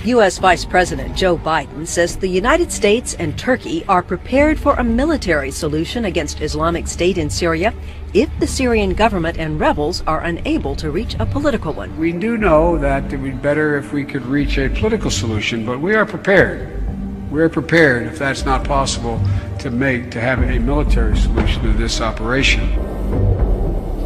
U.S. Vice President Joe Biden says the United States and Turkey are prepared for a military solution against Islamic State in Syria if the Syrian government and rebels are unable to reach a political one. We do know that it would be better if we could reach a political solution, but we are prepared. We're prepared, if that's not possible, to have a military solution to this operation.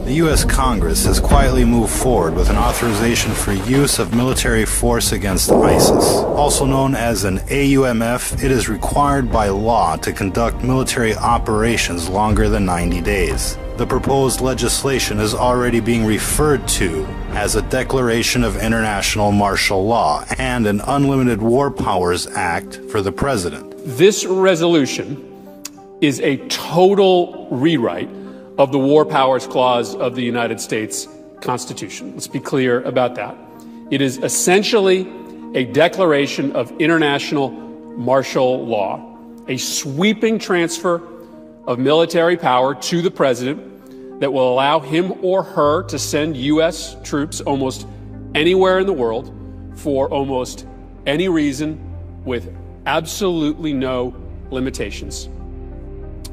The U.S. Congress has quietly moved forward with an authorization for use of military force against ISIS. Also known as an AUMF, it is required by law to conduct military operations longer than 90 days. The proposed legislation is already being referred to as a declaration of international martial law and an Unlimited War Powers Act for the president. This resolution is a total rewrite of the War Powers Clause of the United States Constitution. Let's be clear about that. It is essentially a declaration of international martial law, a sweeping transfer of military power to the president that will allow him or her to send U.S. troops almost anywhere in the world for almost any reason with absolutely no limitations.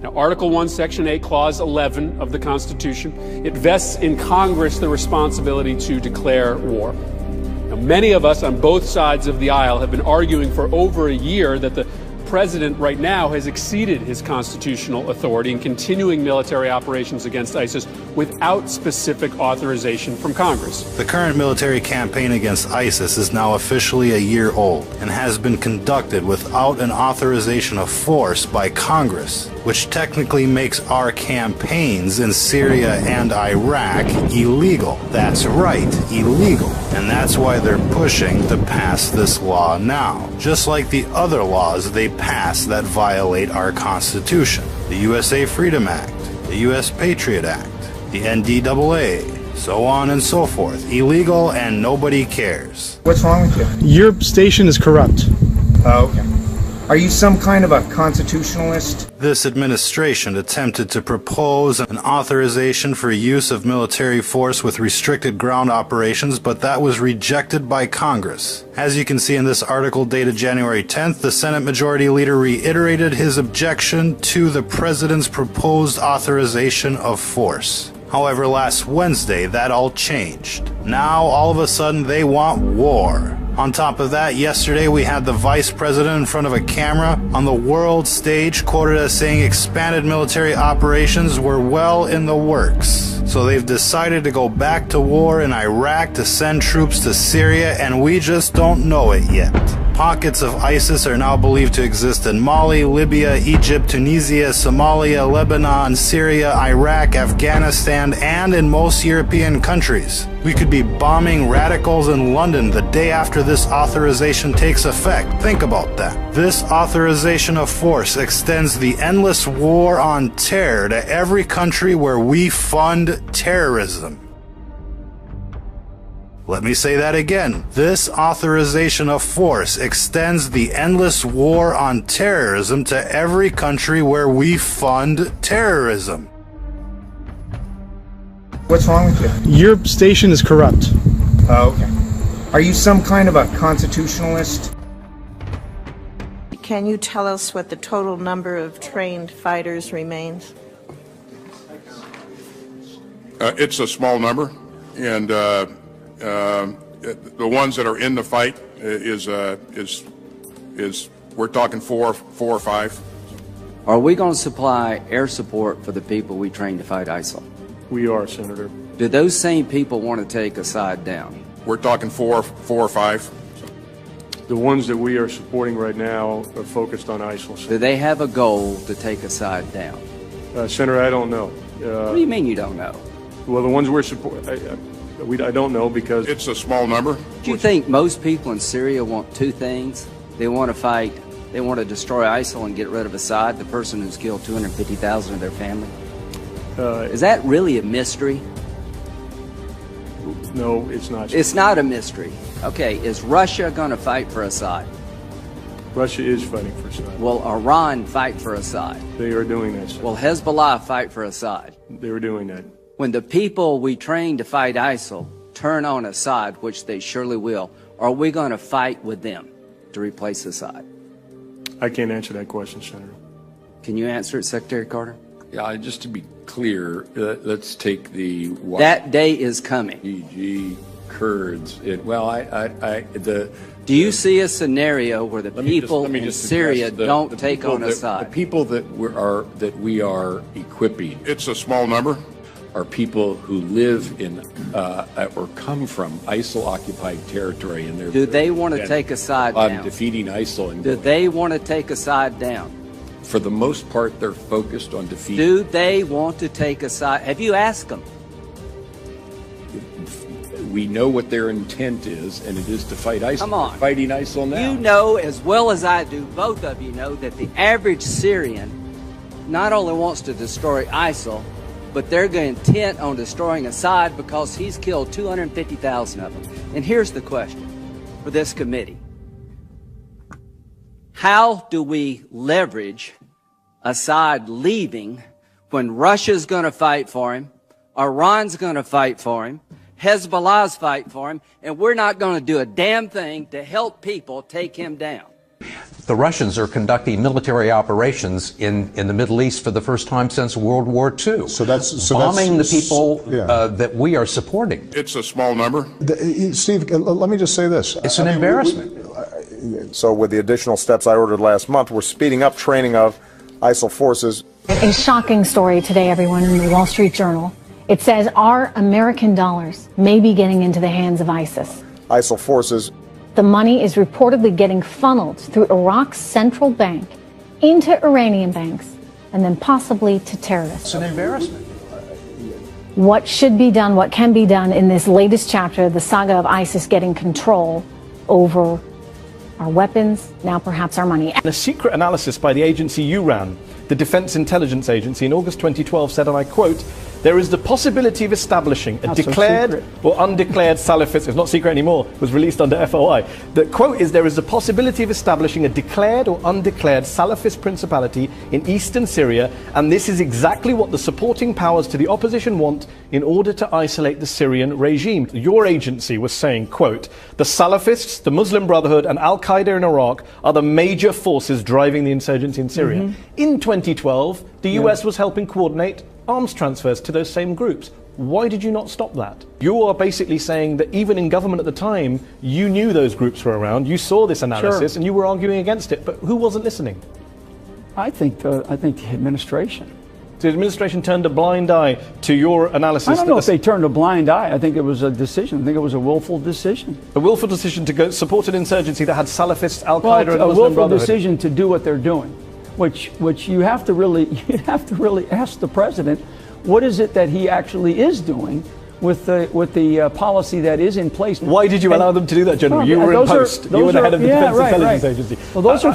Now, Article 1, Section 8, Clause 11 of the Constitution, it vests in Congress the responsibility to declare war. Now, many of us on both sides of the aisle have been arguing for over a year that the president right now has exceeded his constitutional authority in continuing military operations against ISIS without specific authorization from Congress. The current military campaign against ISIS is now officially a year old and has been conducted without an authorization of force by Congress, which technically makes our campaigns in Syria and Iraq illegal. That's right, illegal. And that's why they're pushing to pass this law now, just like the other laws they pass that violate our Constitution. The USA Freedom Act, the US Patriot Act, the NDAA, so on and so forth. Illegal and nobody cares. What's wrong with you? Your station is corrupt. Oh, okay. Are you some kind of a constitutionalist? This administration attempted to propose an authorization for use of military force with restricted ground operations, but that was rejected by Congress. As you can see in this article dated January 10th, the Senate Majority Leader reiterated his objection to the President's proposed authorization of force. However, last Wednesday, that all changed. Now, all of a sudden, they want war. On top of that, yesterday we had the Vice President in front of a camera on the world stage quoted as saying expanded military operations were well in the works. So they've decided to go back to war in Iraq to send troops to Syria, and we just don't know it yet. Pockets of ISIS are now believed to exist in Mali, Libya, Egypt, Tunisia, Somalia, Lebanon, Syria, Iraq, Afghanistan, and in most European countries. We could be bombing radicals in London the day after this authorization takes effect. Think about that. This authorization of force extends the endless war on terror to every country where we fund terrorism. Let me say that again. This authorization of force extends the endless war on terrorism to every country where we fund terrorism. What's wrong with you? Your station is corrupt. Oh, okay. Are you some kind of a constitutionalist? Can you tell us what the total number of trained fighters remains? It's a small number, and the ones that are in the fight is we're talking four or five. Are we going to supply air support for the people we train to fight ISIL? We are, Senator. Do those same people want to take a side down? We're talking four or five. The ones that we are supporting right now are focused on ISIL. Do they have a goal to take a side down? Senator, I don't know. What do you mean you don't know? Well, the ones we're supporting, I don't know because it's a small number. Do you think most people in Syria want two things? They want to fight, they want to destroy ISIL and get rid of Assad, the person who's killed 250,000 of their family? Is that really a mystery? No, it's not. It's not a mystery. Okay, is Russia going to fight for Assad? Russia is fighting for Assad. Will Iran fight for Assad? They are doing that, sir. Will Hezbollah fight for Assad? They are doing that. When the people we train to fight ISIL turn on Assad, which they surely will, are we going to fight with them? to replace Assad? I can't answer that question, Senator. Can you answer it, Secretary Carter? Yeah, just to be clear, let's take the... That day is coming. YPG, Kurds, do you see a scenario where the people in Syria don't take on Assad? The people that we are equipping, It's a small number. are people who live in or come from ISIL-occupied territory, and do they want to take Assad down? Defeating ISIL. And do they want to take Assad down? For the most part, they're focused on defeating. Do they want to take Assad? Have you asked them? We know what their intent is, and it is to fight ISIL. Come on. They're fighting ISIL now. You know as well as I do, both of you know, that the average Syrian not only wants to destroy ISIL, but they're intent on destroying Assad because he's killed 250,000 of them. And here's the question for this committee. How do we leverage Assad leaving when Russia's going to fight for him, Iran's going to fight for him, Hezbollah's fight for him, and we're not going to do a damn thing to help people take him down? The Russians are conducting military operations in the Middle East for the first time since World War II. Bombing the people that we are supporting. It's a small number. Steve, let me just say this. It's an embarrassment. So with the additional steps I ordered last month, we're speeding up training of ISIL forces. A shocking story today, everyone, in the Wall Street Journal. It says our American dollars may be getting into the hands of ISIS. ISIL forces. The money is reportedly getting funneled through Iraq's central bank into Iranian banks and then possibly to terrorists. It's an embarrassment. What should be done, what can be done in this latest chapter, the saga of ISIS getting control over our weapons, now perhaps our money. A secret analysis by the agency you ran, the Defense Intelligence Agency, in August 2012 said, and I quote, "There is the possibility of establishing a declared or undeclared Salafist," it's not secret anymore, it was released under FOI. The quote is, "There is the possibility of establishing a declared or undeclared Salafist principality in eastern Syria, and this is exactly what the supporting powers to the opposition want in order to isolate the Syrian regime." Your agency was saying, quote, "The Salafists, the Muslim Brotherhood, and Al-Qaeda in Iraq are the major forces driving the insurgency in Syria." In 2012, the US was helping coordinate arms transfers to those same groups. Why did you not stop that? You are basically saying that even in government at the time, you knew those groups were around, you saw this analysis, and you were arguing against it, but who wasn't listening? I think the administration. So the administration turned a blind eye to your analysis? I don't know if they turned a blind eye. I think it was a decision. I think it was a willful decision. A willful decision to go support an insurgency that had Salafists, Al-Qaeda, and the Muslim Brotherhood? A willful decision to do what they're doing. Which you have to really ask the president, what is it that he actually is doing with the policy that is in place? Why did you allow them to do that, General? You were in post. You were the head of the Defense Intelligence Agency. Well, those are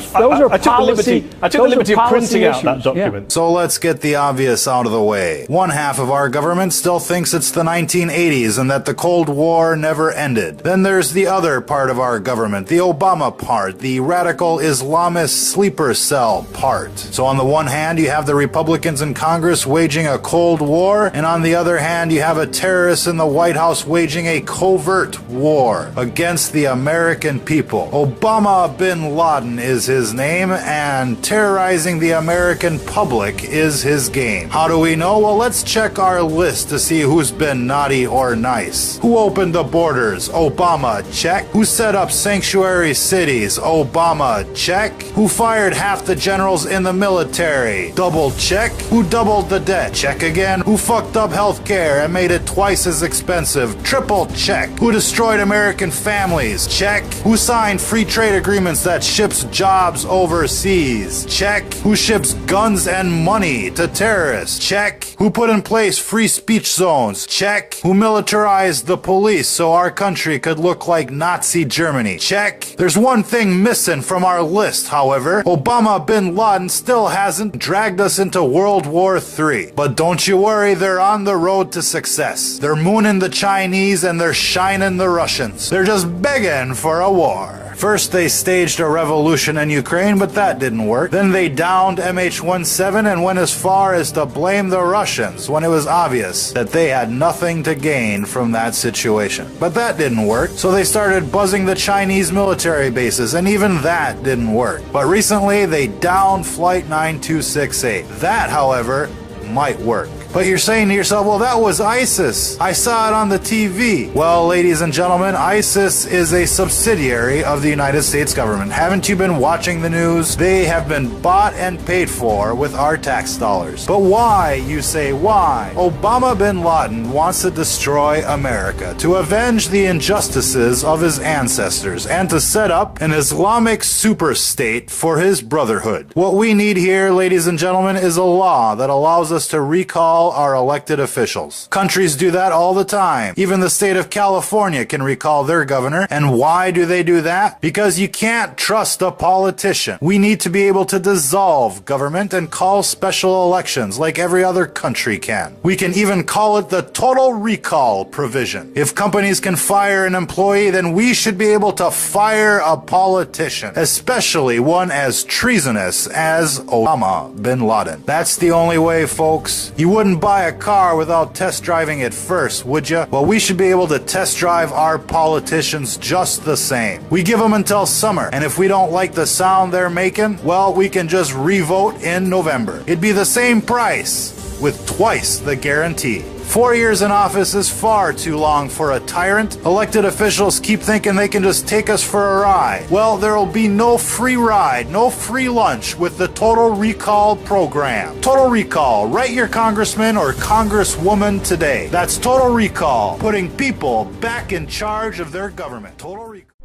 policy. I took the liberty of printing out that document. So let's get the obvious out of the way. One half of our government still thinks it's the 1980s and that the Cold War never ended. Then there's the other part of our government, the Obama part, the radical Islamist sleeper cell part. So on the one hand, you have the Republicans in Congress waging a Cold War, and on the other hand, you have a terrorist in the White House waging a covert war against the American people. Obama bin Laden is his name, and terrorizing the American public is his game. How do we know? Well, let's check our list to see who's been naughty or nice. Who opened the borders? Obama, check. Who set up sanctuary cities? Obama, check. Who fired half the generals in the military? Double check. Who doubled the debt? Check again. Who fucked up healthcare and made it twice as expensive? Triple check. Who destroyed American families? Check. Who signed free trade agreements that ships jobs overseas? Check. Who ships guns and money to terrorists? Check. Who put in place free speech zones? Check. Who militarized the police so our country could look like Nazi Germany? Check. There's one thing missing from our list, however. Obama bin Laden still hasn't dragged us into World War III. But don't you worry, they're on the road to success. They're mooning the Chinese and they're shining the Russians. They're just begging for a war. First, they staged a revolution in Ukraine, but that didn't work. Then they downed MH17 and went as far as to blame the Russians when it was obvious that they had nothing to gain from that situation. But that didn't work, so they started buzzing the Chinese military bases, and even that didn't work. But recently, they downed Flight 9268. That, however, might work. But you're saying to yourself, well, that was ISIS. I saw it on the TV. Well, ladies and gentlemen, ISIS is a subsidiary of the United States government. Haven't you been watching the news? They have been bought and paid for with our tax dollars. But why, you say, why? Obama bin Laden wants to destroy America, to avenge the injustices of his ancestors, and to set up an Islamic super state for his brotherhood. What we need here, ladies and gentlemen, is a law that allows us to recall our elected officials. Countries do that all the time. Even the state of California can recall their governor. And why do they do that? Because you can't trust a politician. We need to be able to dissolve government and call special elections like every other country can. We can even call it the total recall provision. If companies can fire an employee, then we should be able to fire a politician, especially one as treasonous as Osama bin Laden. That's the only way, folks. You wouldn't buy a car without test driving it first, would you? Well, we should be able to test drive our politicians just the same. We give them until summer, and if we don't like the sound they're making, well, we can just re-vote in November. It'd be the same price with twice the guarantee. 4 years in office is far too long for a tyrant. Elected officials keep thinking they can just take us for a ride. Well, there'll be no free ride, no free lunch with the Total Recall program. Total Recall. Write your congressman or congresswoman today. That's Total Recall, putting people back in charge of their government. Total Recall.